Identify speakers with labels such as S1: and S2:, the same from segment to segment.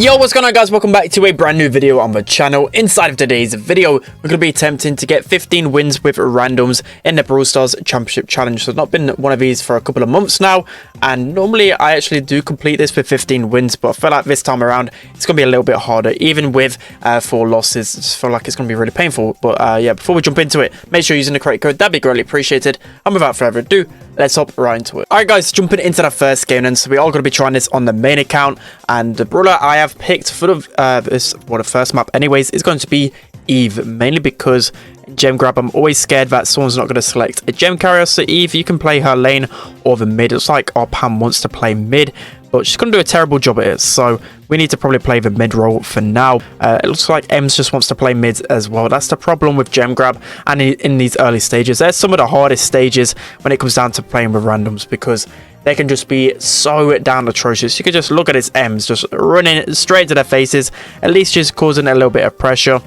S1: Yo, what's going on, guys? Welcome back to a brand new video on the channel. Inside of today's video, we're going to be attempting to get 15 wins with randoms in the Brawl Stars Championship Challenge. So I've not been one of these for a couple of months now, and normally I actually do complete this with 15 wins, but I feel like this time around it's going to be a little bit harder, even with 4 losses. I just feel like it's going to be really painful. But yeah, before we jump into it, make sure you're using the correct code. That'd be greatly appreciated. And without further ado, let's hop right into it. Alright guys, jumping into the first game then. So we are going to be trying this on the main account, and the brawler I have picked for the first map anyways is going to be Eve, mainly because gem grab, I'm always scared that someone's not going to select a gem carrier. So Eve, you can play her lane or the mid. It's like our Pam wants to play mid, but she's going to do a terrible job at it, so we need to probably play the mid role for now. It looks like Ems just wants to play mid as well. That's the problem with gem grab, and in these early stages, there's some of the hardest stages when it comes down to playing with randoms, because they can just be so down atrocious. You can just look at his Ems just running straight to their faces, at least just causing a little bit of pressure.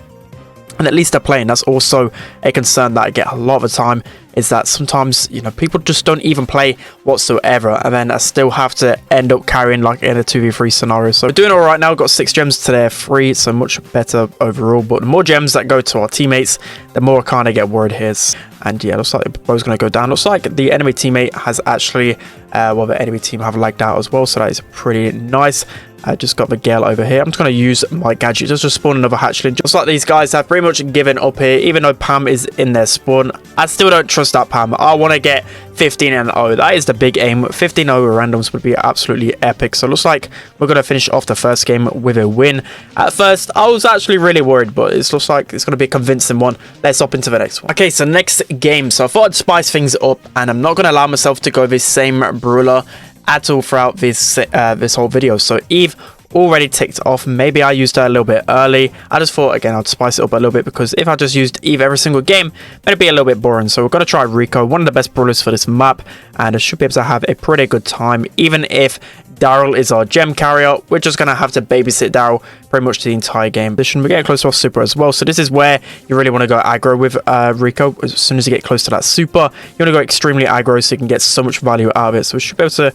S1: And at least they're playing. That's also a concern that I get a lot of the time, is that sometimes, you know, people just don't even play whatsoever, and then I still have to end up carrying like in a 2v3 scenario. So we're doing all right now. Got 6 gems to their 3, so much better overall. But the more gems that go to our teammates, the more I kind of get worried here. And yeah, looks like the bow's going to go down. Looks like the enemy teammate has actually, the enemy team have lagged out as well, so that is pretty nice. I just got the Gale over here. I'm just going to use my gadget just to spawn another hatchling. Just like these guys have pretty much given up here, even though Pam is in their spawn. I still don't trust that Pam. I want to get 15-0. That is the big aim. 15-0 randoms would be absolutely epic. So it looks like we're going to finish off the first game with a win. At first, I was actually really worried, but it looks like it's going to be a convincing one. Let's hop into the next one. Okay, so next game. So I thought I'd spice things up, and I'm not going to allow myself to go this same brawler at all throughout this whole video. So Eve already ticked off. Maybe I used her a little bit early. I just thought, again, I'd spice it up a little bit, because if I just used Eve every single game, then it'd be a little bit boring. So we're going to try Rico, one of the best brawlers for this map, and I should be able to have a pretty good time. Even if Daryl is our gem carrier, we're just going to have to babysit Daryl pretty much the entire game. This should be getting close to our super as well. So this is where you really want to go aggro with Rico. As soon as you get close to that super, you want to go extremely aggro so you can get so much value out of it. So we should be able to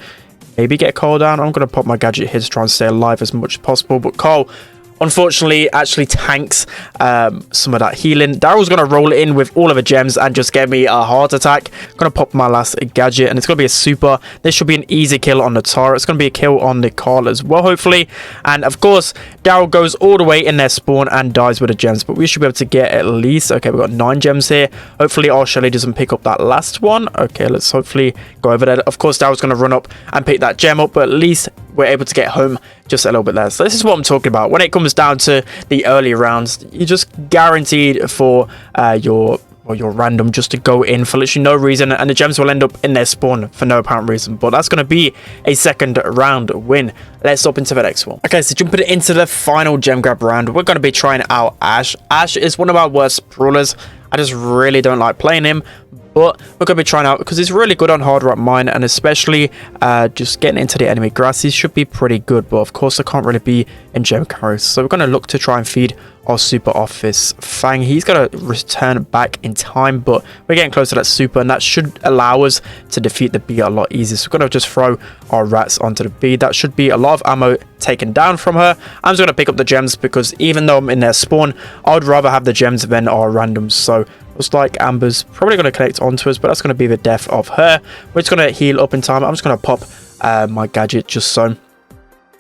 S1: maybe get Cole down. I'm going to pop my gadget here to try and stay alive as much as possible. But Cole, unfortunately, actually tanks some of that healing. Daryl's going to roll in with all of the gems and just get me a heart attack. I'm going to pop my last gadget, and it's going to be a super. This should be an easy kill on the Tara. It's going to be a kill on the Carl as well, hopefully. And of course, Daryl goes all the way in their spawn and dies with the gems. But we should be able to get at least, okay, we've got 9 gems here. Hopefully, our Shelly doesn't pick up that last one. Okay, let's hopefully go over there. Of course, Daryl's going to run up and pick that gem up, but at least we're able to get home just a little bit there. So this is what I'm talking about. When it comes down to the early rounds, you're just guaranteed for your random just to go in for literally no reason, and the gems will end up in their spawn for no apparent reason. But that's going to be a second round win. Let's hop into the next one. Okay, so jumping into the final gem grab round, we're going to be trying out Ash. Ash is one of our worst brawlers. I just really don't like playing him, but we're going to be trying out because he's really good on hard rock mine, and especially just getting into the enemy grass, he should be pretty good. But of course, I can't really be in gem carries, so we're going to look to try and feed our super off this Fang. He's going to return back in time, but we're getting close to that super, and that should allow us to defeat the bee a lot easier. So we're going to just throw our rats onto the bee. That should be a lot of ammo taken down from her. I'm just going to pick up the gems, because even though I'm in their spawn, I would rather have the gems than our randoms. So looks like Amber's probably going to connect onto us, but that's going to be the death of her. We're just going to heal up in time. I'm just going to pop my gadget just so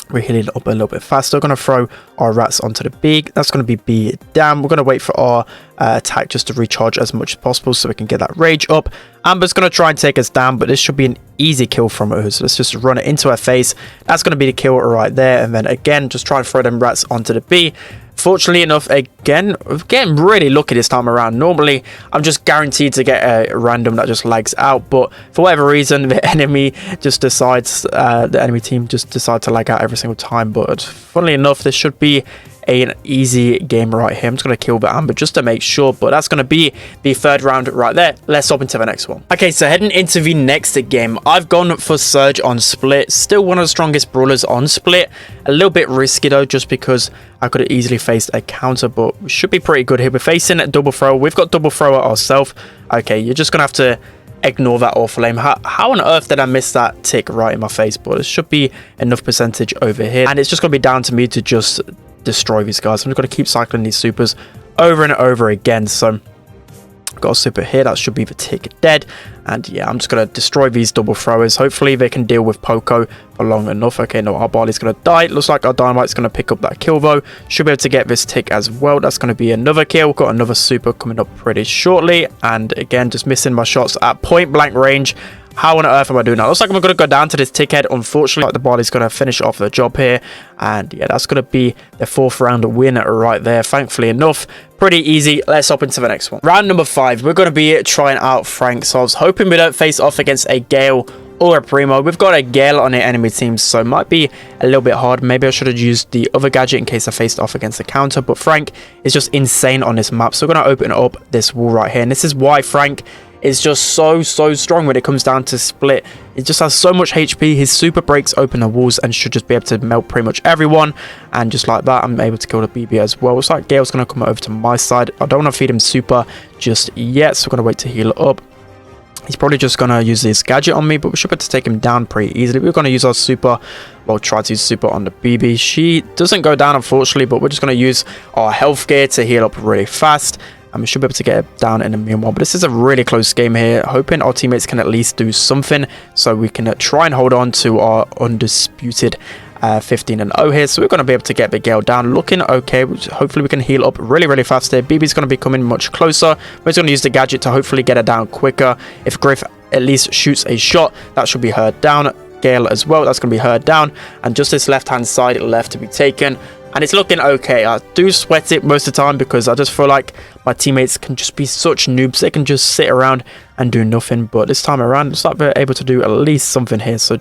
S1: we're healing up a little bit faster. We're going to throw our rats onto the big. That's going to be B down. We're going to wait for our attack just to recharge as much as possible so we can get that rage up. Amber's going to try and take us down, but this should be an easy kill from her. So let's just run it into her face. That's going to be the kill right there. And then again, just try and throw them rats onto the B. Fortunately enough, again, getting really lucky this time around. Normally, I'm just guaranteed to get a random that just lags out, but for whatever reason, the enemy just decides, the enemy team just decide to lag out every single time. But funnily enough, this should be an easy game right here. I'm just going to kill the Amber just to make sure, but that's going to be the third round right there. Let's hop into the next one. Okay, so heading into the next game, I've gone for Surge on Split. Still one of the strongest brawlers on Split. A little bit risky though, just because I could have easily faced a counter, but we should be pretty good here. We're facing a double thrower. We've got double thrower ourselves. Okay, you're just going to have to ignore that awful aim. How on earth did I miss that tick right in my face? But it should be enough percentage over here. And it's just going to be down to me to just destroy these guys. I'm just going to keep cycling these supers over and over again. So got a super here. That should be the tick dead. And yeah, I'm just going to destroy these double throwers. Hopefully they can deal with Poco for long enough. Okay, no, our Barley's going to die. It looks like our Dynamite's going to pick up that kill though. Should be able to get this tick as well. That's going to be another kill. Got another super coming up pretty shortly. And again, just missing my shots at point blank range. How on earth am I doing that? Looks like I'm going to go down to this tick head. Unfortunately, like the Barley's going to finish off the job here. And yeah, that's going to be the 4th round win right there. Thankfully enough. Pretty easy. Let's hop into the next one. Round number 5. We're going to be trying out Frank. So I was hoping we don't face off against a Gale or a Primo. We've got a Gale on the enemy team, so it might be a little bit hard. Maybe I should have used the other gadget in case I faced off against a counter. But Frank is just insane on this map. So we're going to open up this wall right here. And this is why Frank is just so strong when it comes down to split. It just has so much HP. His super breaks open the walls and should just be able to melt pretty much everyone. And just like that, I'm able to kill the BB as well. Looks like Gale's going to come over to my side. I don't want to feed him super just yet, so we're going to wait to heal up. He's probably just going to use this gadget on me, but we should be able to take him down pretty easily. We're going to use our super, well, try to use super on the BB. She doesn't go down, unfortunately, but we're just going to use our health gear to heal up really fast. And we should be able to get it down in the meanwhile. But this is a really close game here. Hoping our teammates can at least do something so we can try and hold on to our undisputed 15-0 here. So we're going to be able to get the Gale down. Looking okay. Hopefully we can heal up really fast here. BB's going to be coming much closer. We're just going to use the gadget to hopefully get it down quicker. If Griff at least shoots a shot, that should be her down. Gale as well, that's going to be her down. And just this left-hand side left to be taken. And it's looking okay. I do sweat it most of the time because I just feel like my teammates can just be such noobs. They can just sit around and do nothing. But this time around, it's like we're able to do at least something here. So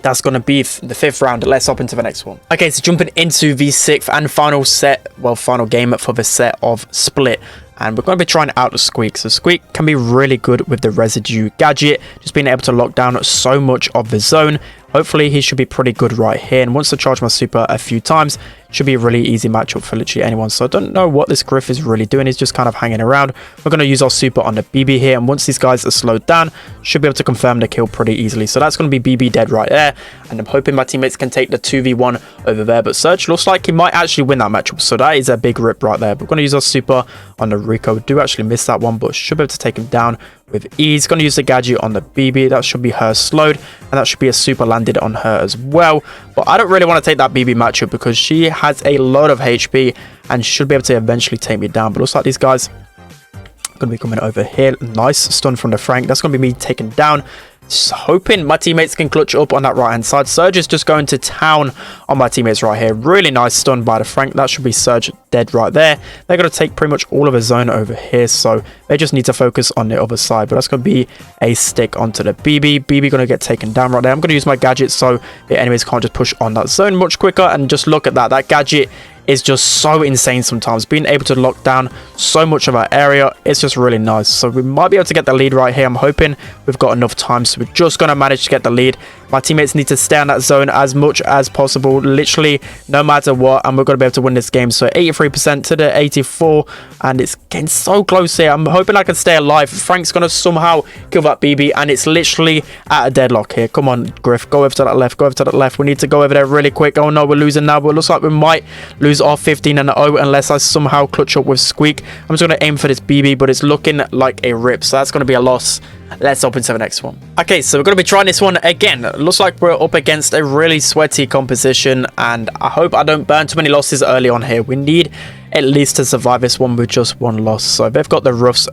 S1: that's going to be the 5th round. Let's hop into the next one. Okay, so jumping into the 6th and final set, well, final game for the set of Split. And we're going to be trying out the Squeak. So Squeak can be really good with the residue gadget, just being able to lock down so much of the zone. Hopefully he should be pretty good right here. And once I charge my super a few times, it should be a really easy matchup for literally anyone. So I don't know what this Griff is really doing. He's just kind of hanging around. We're going to use our super on the BB here. And once these guys are slowed down, should be able to confirm the kill pretty easily. So that's going to be BB dead right there. And I'm hoping my teammates can take the 2v1 over there. But Surge looks like he might actually win that matchup. So that is a big rip right there. But we're going to use our super on the Rico. We do actually miss that one, but should be able to take him down with ease. Going to use the gadget on the BB. That should be her slowed, and that should be a super landed on her as well. But I don't really want to take that BB matchup because she has a lot of HP and should be able to eventually take me down. But looks like these guys are going to be coming over here. Nice stun from the Frank. That's going to be me taken down. Just hoping my teammates can clutch up on that right hand side. Surge is just going to town on my teammates right here. Really nice stun by the Frank. That should be Surge dead right there. They're going to take pretty much all of the zone over here, so they just need to focus on the other side. But that's going to be a stick onto the BB. BB going to get taken down right there. I'm going to use my gadget so the enemies can't just push on that zone much quicker. And just look at that. That gadget is just so insane sometimes. Being able to lock down so much of our area, it's just really nice. So we might be able to get the lead right here. I'm hoping we've got enough time. So we're just going to manage to get the lead. My teammates need to stay on that zone as much as possible, literally no matter what. And we're going to be able to win this game. So 83% to the 84. And it's getting so close here. I'm hoping I can stay alive. Frank's going to somehow kill that BB. And it's literally at a deadlock here. Come on, Griff. Go over to that left. Go over to that left. We need to go over there really quick. Oh no, we're losing now. But it looks like we might lose our 15-0 unless I somehow clutch up with Squeak. I'm just going to aim for this BB, but it's looking like a rip. So that's going to be a loss. Let's hop into the next one. Okay, so we're going to be trying this one again. It looks like we're up against a really sweaty composition, and I hope I don't burn too many losses early on here. We need at least to survive this one with just one loss. So they've got the Ruffs,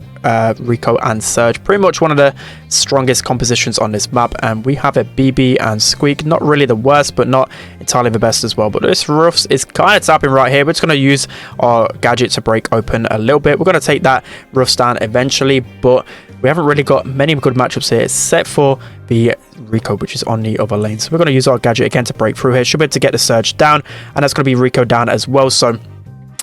S1: Rico and Surge, pretty much one of the strongest compositions on this map, and we have a BB and Squeak. Not really the worst, but not entirely the best as well. But this Ruffs is kind of tapping right here. We're just going to use our gadget to break open a little bit. We're going to take that Ruffs down eventually, but we haven't really got many good matchups here except for the Rico, which is on the other lane. So we're going to use our gadget again to break through here. Should be able to get the Surge down, and that's going to be Rico down as well. So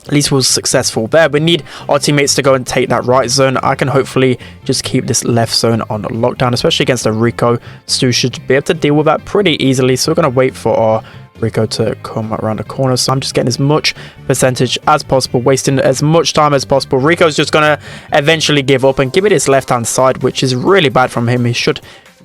S1: at least we're successful there. We need our teammates to go and take that right zone. I can hopefully just keep this left zone on lockdown, especially against the Rico. Stu should be able to deal with that pretty easily. So we're going to wait for our Rico to come around the corner. So I'm just getting as much percentage as possible, wasting as much time as possible. Rico's just going to eventually give up and give me this left-hand side, which is really bad from him. He should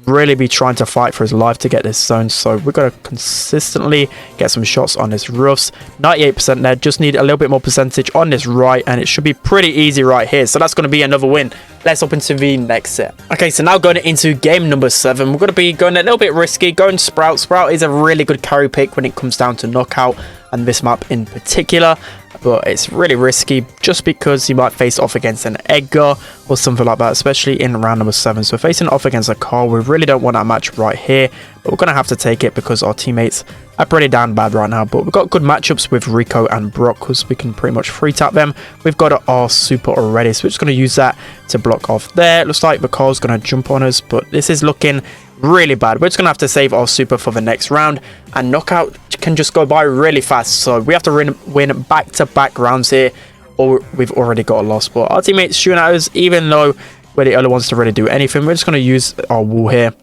S1: really be trying to fight for his life to get this zone. So we're going to consistently get some shots on this roofs. 98% there. Just need a little bit more percentage on this right, and it should be pretty easy right here. So that's going to be another win. Let's hop into the next set. Okay, so now going into game number 7, we're going to be going a little bit risky, going Sprout. Sprout is a really good carry pick when it comes down to knockout, and this map in particular, but it's really risky just because you might face off against an Edgar or something like that, especially in round number 7. So facing off against a Carl, we really don't want that match right here, but we're going to have to take it because our teammates are pretty down bad right now. But we've got good matchups with Rico and Brock because we can pretty much free tap them. We've got our super already, so we're just going to use that to block off there. It looks like the Carl's going to jump on us, but this is looking really bad. We're just gonna have to save our super for the next round, and knockout can just go by really fast, so we have to win back-to-back rounds here, or we've already got a loss. But our teammates shooting at us, even though we're the only ones to really do anything. We're just going to use our wall here,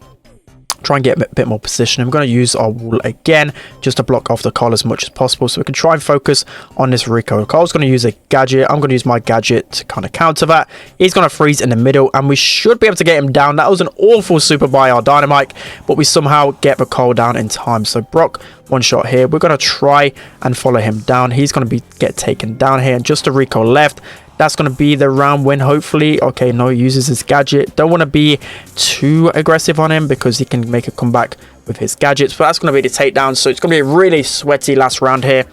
S1: try and get a bit more position. I'm going to use our wall again just to block off the Carl as much as possible, so we can try and focus on this Rico. Carl's going to use a gadget. I'm going to use my gadget to kind of counter that. He's going to freeze in the middle, and we should be able to get him down. That was an awful super by our Dynamite, but we somehow get the Carl down in time. So Brock, one shot here. We're going to try and follow him down. He's going to get taken down here, and just a Rico left. That's going to be the round win, hopefully. Okay, no, he uses his gadget. Don't want to be too aggressive on him because he can make a comeback with his gadgets. But that's going to be the takedown. So it's going to be a really sweaty last round here.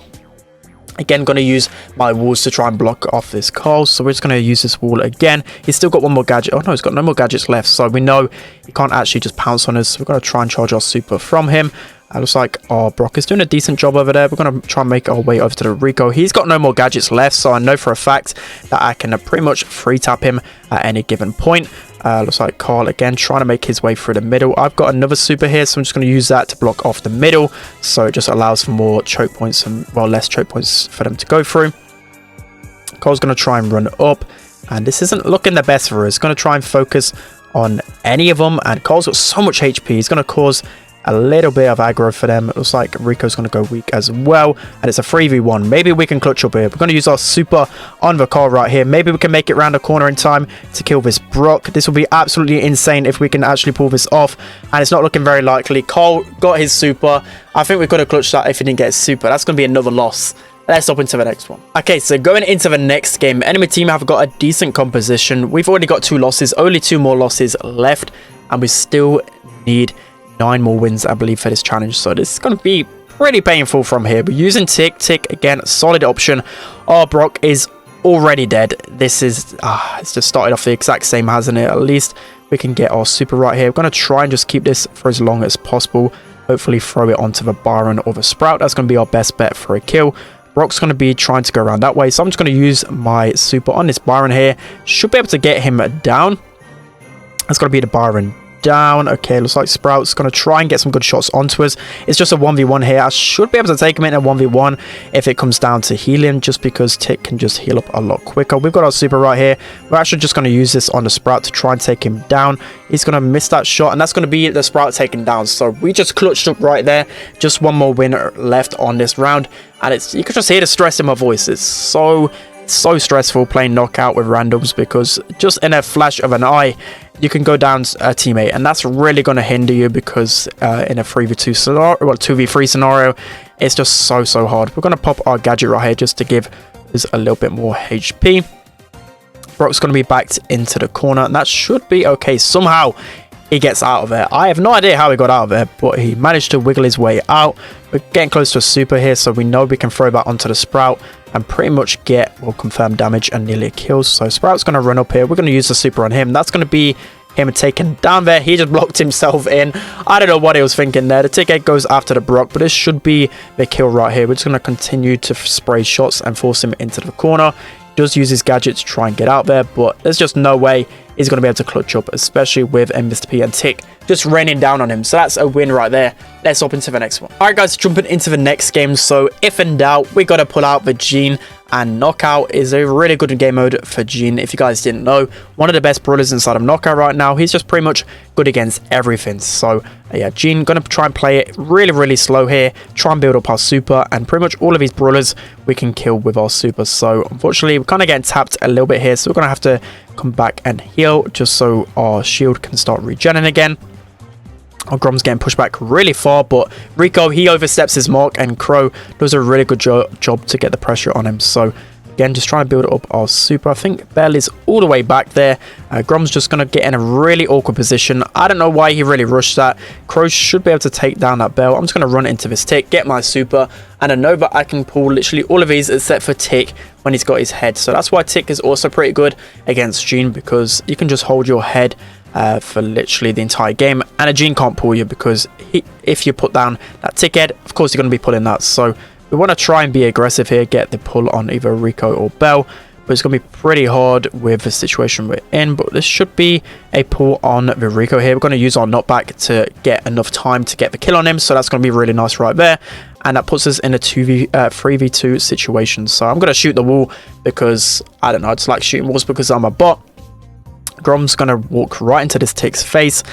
S1: Again, going to use my walls to try and block off this Carl. So we're just going to use this wall again. He's still got one more gadget. Oh, no, he's got no more gadgets left. So we know he can't actually just pounce on us. So we're going to try and charge our super from him. It looks like our Brock is doing a decent job over there. We're going to try and make our way over to the Rico. He's got no more gadgets left, so I know for a fact that I can pretty much free tap him at any given point. Looks like Carl again trying to make his way through the middle. I've got another super here, so I'm just going to use that to block off the middle. So it just allows for more choke points and, well, less choke points for them to go through. Carl's going to try and run up, and this isn't looking the best for us. Going to try and focus on any of them, and Carl's got so much HP. He's going to cause a little bit of aggro for them. It looks like Rico's going to go weak as well, and it's a 3v1. Maybe we can clutch up here. We're going to use our super on the Carl right here. Maybe we can make it around the corner in time to kill this Brock. This will be absolutely insane if we can actually pull this off, and it's not looking very likely. Carl got his super. I think we could have clutched that if he didn't get his super. That's going to be another loss. Let's hop into the next one. Okay, so going into the next game, enemy team have got a decent composition. We've already got 2 losses, only 2 more losses left, and we still need 9 more wins, I believe, for this challenge. So this is going to be pretty painful from here. We're using Tick. Tick, again, solid option. Our Brock is already dead. This is, it's just started off the exact same, hasn't it? At least we can get our super right here. We're going to try and just keep this for as long as possible. Hopefully throw it onto the Byron or the Sprout. That's going to be our best bet for a kill. Brock's going to be trying to go around that way. So I'm just going to use my super on this Byron here. Should be able to get him down. That's going to be the Byron down. Okay, looks like Sprout's going to try and get some good shots onto us. It's just a 1v1 here. I should be able to take him in a 1v1 if it comes down to healing, just because Tick can just heal up a lot quicker. We've got our super right here. We're actually just going to use this on the Sprout to try and take him down. He's going to miss that shot, and that's going to be the Sprout taken down. So we just clutched up right there. Just one more win left on this round, and it's, you can just hear the stress in my voice. It's so stressful playing knockout with randoms, because just in a flash of an eye you can go down a teammate, and that's really going to hinder you, because in a 3v2 scenario, well, 2v3 scenario, it's just so hard. We're going to pop our gadget right here just to give us a little bit more HP. Brock's going to be backed into the corner, and that should be okay. Somehow he gets out of there. I have no idea how he got out of there, but he managed to wiggle his way out. We're getting close to a super here, so we know we can throw that onto the Sprout and pretty much get, well, confirmed damage and nearly a kill. So Sprout's going to run up here. We're going to use the super on him. That's going to be him taken down there. He just blocked himself in. I don't know what he was thinking there. The ticket goes after the Brock, but this should be the kill right here. We're just going to continue to spray shots and force him into the corner. He does use his gadget to try and get out there, but there's just no way he's going to be able to clutch up, especially with Mr. P and Tick just raining down on him. So that's a win right there. Let's hop into the next one. All right, guys, jumping into the next game. So if in doubt, we got to pull out the Gene. And Knockout is a really good game mode for Gene. If you guys didn't know, one of the best brawlers inside of Knockout right now. He's just pretty much good against everything. So yeah, Gene gonna try and play it really slow here, try and build up our super, and pretty much all of these brawlers we can kill with our super. So unfortunately we're kind of getting tapped a little bit here, so we're gonna have to come back and heal just so our shield can start regenerating again. Our Grom's getting pushed back really far, but Rico, he oversteps his mark, and Crow does a really good job to get the pressure on him. So again, just trying to build up our super. I think Bell is all the way back there. Grom's just going to get in a really awkward position. I don't know why he really rushed that. Crow should be able to take down that Bell. I'm just going to run into this Tick, get my super, and I know that I can pull literally all of these except for Tick when he's got his head. So that's why Tick is also pretty good against Gene, because you can just hold your head for literally the entire game, and a Gene can't pull you, because if you put down that Tick head, of course you're going to be pulling that. So we want to try and be aggressive here, get the pull on either Rico or Bell, but it's going to be pretty hard with the situation we're in. But this should be a pull on the Rico here. We're going to use our knockback to get enough time to get the kill on him, so that's going to be really nice right there. And that puts us in a 3v2 situation. So I'm going to shoot the wall, because I don't know, I just like shooting walls because I'm a bot. Grom's going to walk right into this Tick's face.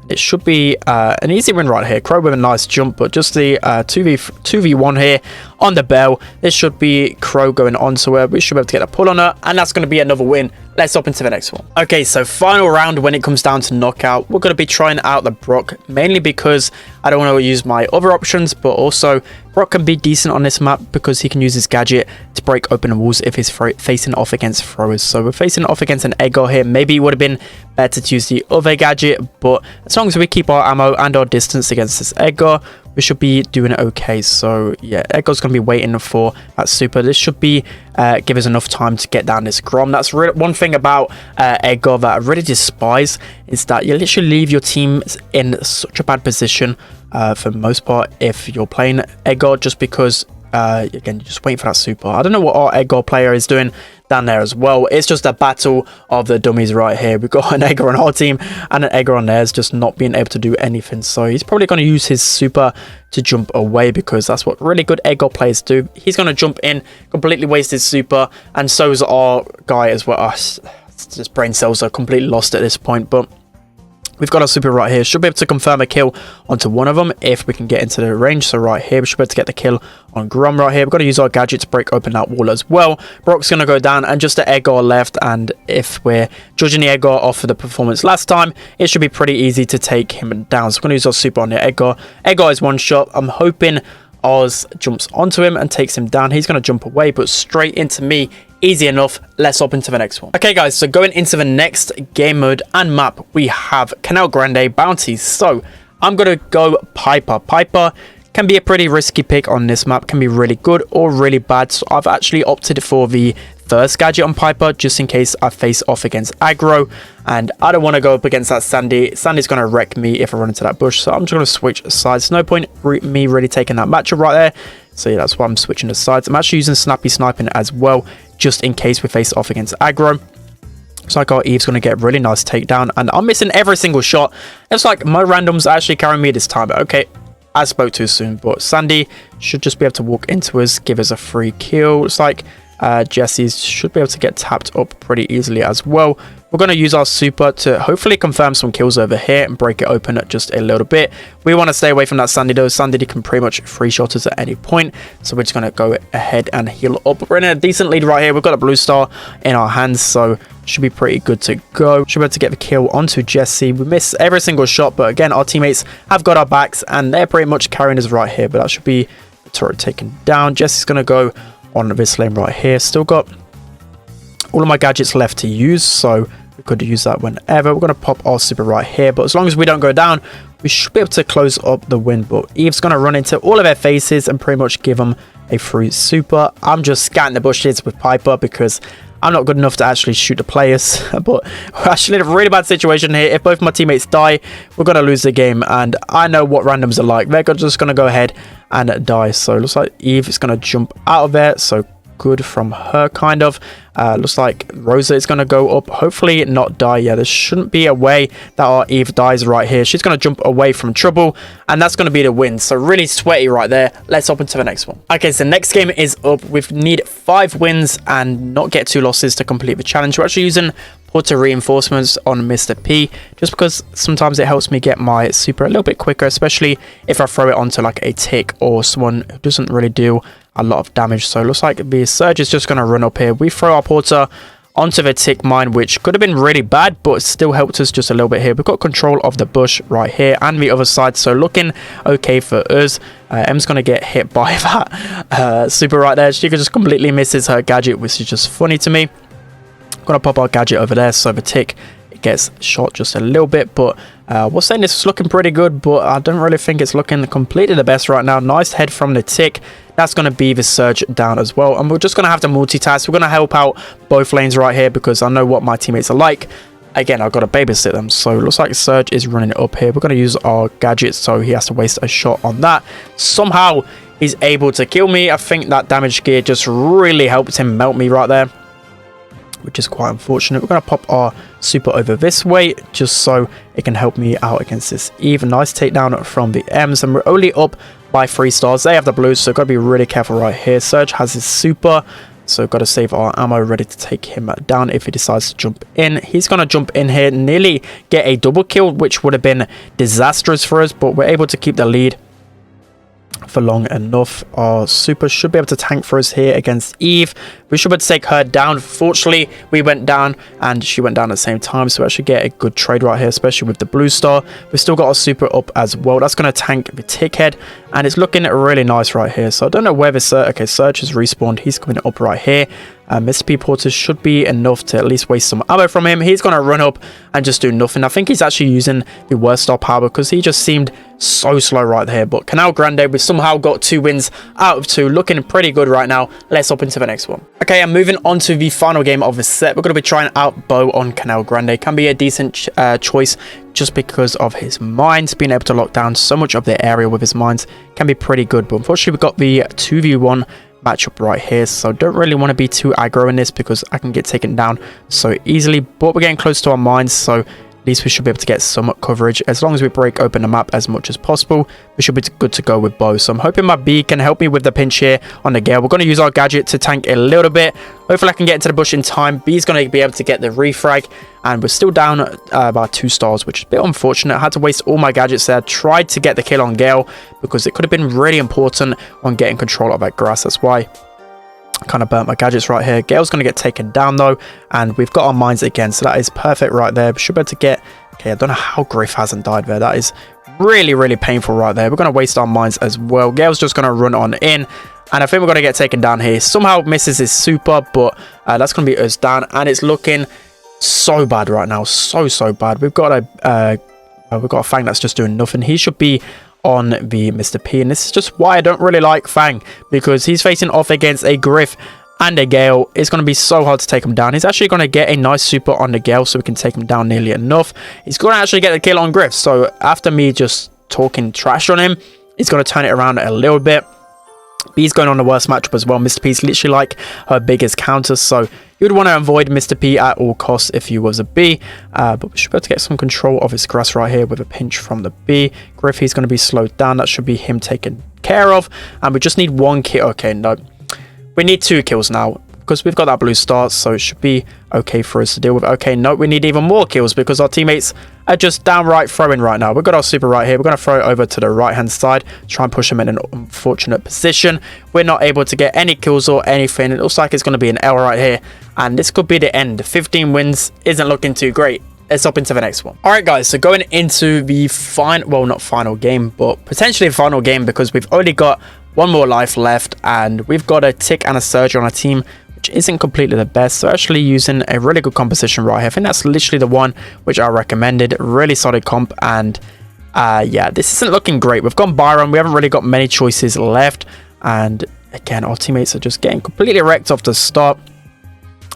S1: It should be an easy win right here. Crow with a nice jump, but just the 2v1 here on the Bell. This should be Crow going on to her. We should be able to get a pull on her, and that's going to be another win. Let's hop into the next one. Okay, so final round when it comes down to Knockout. We're going to be trying out the Brock, mainly because I don't want to use my other options, but also Brock can be decent on this map because he can use his gadget to break open the walls if he's facing off against throwers. So we're facing off against an Edgar here. Maybe it would have been better to use the other gadget, but as long as we keep our ammo and our distance against this Edgar, we should be doing it okay. So yeah, Edgar's going to be waiting for that super. This should be give us enough time to get down this Grom. That's one thing about Edgar that I really despise, is that you literally leave your team in such a bad position for the most part if you're playing Edgar, just because again, you just wait for that super. I don't know what our Edgar player is doing down there as well. It's just a battle of the dummies right here. We've got an Edgar on our team and an Edgar on theirs, just not being able to do anything. So he's probably going to use his super to jump away, because that's what really good Edgar players do. He's going to jump in, completely waste his super, and so is our guy as well. Just brain cells are completely lost at this point, but we've got our super right here. Should be able to confirm a kill onto one of them if we can get into the range. So right here, we should be able to get the kill on Grom right here. We've got to use our gadget to break open that wall as well. Brock's going to go down, and just the Edgar left. And if we're judging the Edgar off of the performance last time, it should be pretty easy to take him down. So we're going to use our super on the Edgar. Edgar is one shot. I'm hoping Oz jumps onto him and takes him down. He's going to jump away, but straight into me. Easy enough. Let's hop into the next one. Okay guys, so going into the next game mode and map, we have Canal Grande bounties. So I'm gonna go Piper. Piper can be a pretty risky pick on this map, can be really good or really bad. So I've actually opted for the first gadget on Piper, just in case I face off against aggro, and I don't want to go up against that Sandy. Sandy's going to wreck me if I run into that bush, so I'm just going to switch sides. No point me really taking that matchup right there. So yeah, that's why I'm switching the sides. I'm actually using snappy sniping as well, just in case we face off against aggro. It's like our Eve's going to get a really nice takedown, and I'm missing every single shot. It's like my randoms are actually carrying me this time. Okay, I spoke too soon, but Sandy should just be able to walk into us, give us a free kill. It's like Jessie should be able to get tapped up pretty easily as well. We're going to use our super to hopefully confirm some kills over here and break it open just a little bit. We want to stay away from that Sandy though. Sandy can pretty much free shot us at any point, so we're just going to go ahead and heal up. We're in a decent lead right here. We've got a blue star in our hands, so should be pretty good to go. Should be able to get the kill onto Jessie. We miss every single shot, but again, our teammates have got our backs and they're pretty much carrying us right here. But that should be the turret taken down. Jessie's going to go on this lane right here. Still got all of my gadgets left to use, so we could use that whenever. We're going to pop our super right here, but as long as we don't go down, we should be able to close up the win. But Eve's going to run into all of their faces and pretty much give them a free super. I'm just scanning the bushes with Piper because I'm not good enough to actually shoot the players. But we're actually in a really bad situation here. If both my teammates die, we're going to lose the game, and I know what randoms are like. They're just going to go ahead and die. So it looks like Eve is going to jump out of there, so good from her, kind of. Looks like Rosa is going to go up, hopefully not die. Yeah, there shouldn't be a way that our Eve dies right here. She's going to jump away from trouble, and that's going to be the win. So really sweaty right there. Let's hop into the next one. Okay, so the next game is up. We need 5 wins and not get 2 losses to complete the challenge. We're actually using Porter reinforcements on Mr. P, just because sometimes it helps me get my super a little bit quicker, especially if I throw it onto like a tick or someone who doesn't really do a lot of damage. So it looks like the Surge is just going to run up here. We throw our Porter onto the tick mine, which could have been really bad, but still helped us just a little bit here. We've got control of the bush right here and the other side, so looking okay for us. M's going to get hit by that super right there. She just completely misses her gadget, which is just funny to me. Gonna pop our gadget over there, so the tick, it gets shot just a little bit, but we're saying this is looking pretty good, but I don't really think it's looking completely the best right now. Nice head from the tick. That's going to be the Surge down as well, and we're just going to have to multitask. We're going to help out both lanes right here because I know what my teammates are like. Again, I've got to babysit them, so it looks like Surge is running up here. We're going to use our gadgets, so he has to waste a shot on that. Somehow he's able to kill me. I think that damage gear just really helped him melt me right there, which is quite unfortunate. We're going to pop our super over this way just so it can help me out against this Eve. Nice takedown from the M's, and we're only up by 3 stars. They have the blues, so got to be really careful right here. Surge has his super, so got to save our ammo, ready to take him down if he decides to jump in. He's going to jump in here, nearly get a double kill, which would have been disastrous for us, but we're able to keep the lead for long enough. Our super should be able to tank for us here against Eve. We should be able to take her down. Fortunately, we went down and she went down at the same time, so we actually get a good trade right here, especially with the blue star. We've still got our super up as well. That's going to tank the tick head, and it's looking really nice right here. So I don't know where this okay, Surge has respawned. He's coming up right here. Mr. P Porter should be enough to at least waste some ammo from him. He's going to run up and just do nothing. I think he's actually using the worst star power because he just seemed so slow right here. But Canal Grande, we've somehow got 2 wins out of 2. Looking pretty good right now. Let's hop into the next one. Okay, I'm moving on to the final game of the set. We're going to be trying out Bo on Canal Grande. Can be a decent choice just because of his mines. Being able to lock down so much of the area with his mines can be pretty good. But unfortunately, we've got the 2v1 matchup right here, so don't really want to be too aggro in this because I can get taken down so easily. But we're getting close to our mines, so at least we should be able to get some coverage. As long as we break open the map as much as possible, we should be good to go with bow. So I'm hoping my B can help me with the pinch here on the Gale. We're going to use our gadget to tank a little bit. Hopefully I can get into the bush in time. B's going to be able to get the refrag, and we're still down about 2 stars, which is a bit unfortunate. I had to waste all my gadgets there. Tried to get the kill on Gale because it could have been really important on getting control of that grass. That's why I kind of burnt my gadgets right here. Gale's going to get taken down though, and we've got our mines again, so that is perfect right there. We should be able to get... Okay, I don't know how Griff hasn't died there. That is really, really painful right there. We're going to waste our mines as well. Gale's just going to run on in, and I think we're going to get taken down here. Somehow misses his super, but that's going to be us down, and it's looking so bad right now. So bad. We've got a Fang that's just doing nothing. He should be on the Mr. P, and this is just why I don't really like Fang, because he's facing off against a Griff and a Gale. It's going to be so hard to take him down. He's actually going to get a nice super on the Gale, so we can take him down nearly enough. He's going to actually get the kill on Griff, so after me just talking trash on him, he's going to turn it around a little bit. B's going on the worst matchup as well. Mr. P's literally like her biggest counter, so you would want to avoid Mr. P at all costs if you was a B. But we should be able to get some control of his grass right here with a pinch from the B. Griff, he's going to be slowed down. That should be him taken care of. And we just need 1 kill. Okay, no. We need 2 kills now because we've got that blue star, so it should be okay for us to deal with. Okay, no, we need even more kills because our teammates are just downright throwing right now. We've got our super right here. We're going to throw it over to the right-hand side, try and push him in an unfortunate position. We're not able to get any kills or anything. It looks like it's going to be an L right here, and this could be the end. 15 wins isn't looking too great. Let's hop into the next one. All right, guys, so going into the not final game, but potentially a final game because we've only got 1 more life left, and we've got a tick and a surge on our team, which isn't completely the best. So actually using a really good composition right here. I think that's literally the one which I recommended. Really solid comp, and yeah, this isn't looking great. We've gone Byron. We haven't really got many choices left, and again, our teammates are just getting completely wrecked off the start.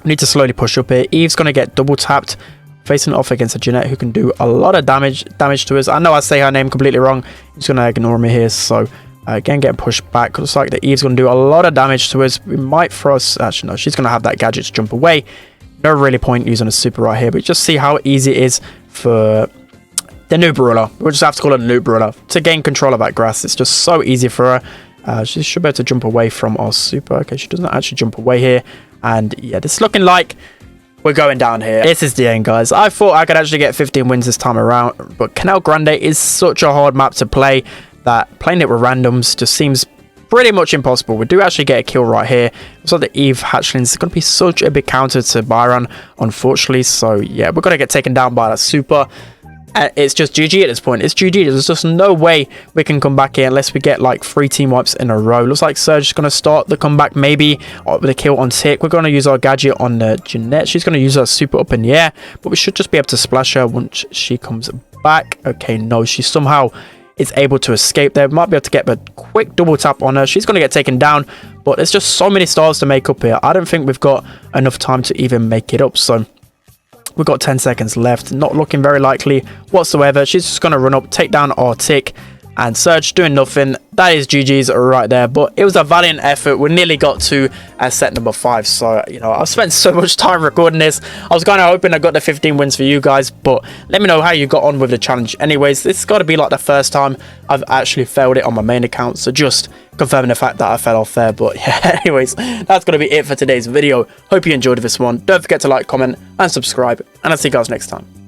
S1: We need to slowly push up here. Eve's going to get double tapped, facing off against a Jeanette who can do a lot of damage to us. I know I say her name completely wrong. He's going to ignore me here, so Again, getting pushed back. Looks like the Eve's going to do a lot of damage to us. We might throw us... Actually, no, she's going to have that gadget to jump away. No really point using a super right here, but just see how easy it is for the new Brawler. We'll just have to call it a new Brawler to gain control of that grass. It's just so easy for her. She should be able to jump away from our super. Okay, she doesn't actually jump away here. And yeah, this is looking like we're going down here. This is the end, guys. I thought I could actually get 15 wins this time around, but Canal Grande is such a hard map to play that playing it with randoms just seems pretty much impossible. We do actually get a kill right here. So the Eve hatchlings is going to be such a big counter to Byron, unfortunately. So yeah, we're going to get taken down by that super. It's just GG at this point. It's GG. There's just no way we can come back here unless we get like 3 team wipes in a row. Looks like Surge is going to start the comeback maybe with a kill on Tick. We're going to use our gadget on Jeanette. She's going to use her super up in the air, but we should just be able to splash her once she comes back. Okay, no, she somehow is able to escape there. Might be able to get a quick double tap on her. She's going to get taken down, but there's just so many stars to make up here. I don't think we've got enough time to even make it up. So we've got 10 seconds left. Not looking very likely whatsoever. She's just going to run up, take down our Tick, and Surge doing nothing. That is GG's right there, but it was a valiant effort. We nearly got to set number 5. So, you know, I've spent so much time recording this. I was kind of hoping I got the 15 wins for you guys, but let me know how you got on with the challenge. Anyways, this has got to be like the first time I've actually failed it on my main account, so just confirming the fact that I fell off there. But yeah, anyways, that's going to be it for today's video. Hope you enjoyed this one. Don't forget to like, comment, and subscribe, and I'll see you guys next time.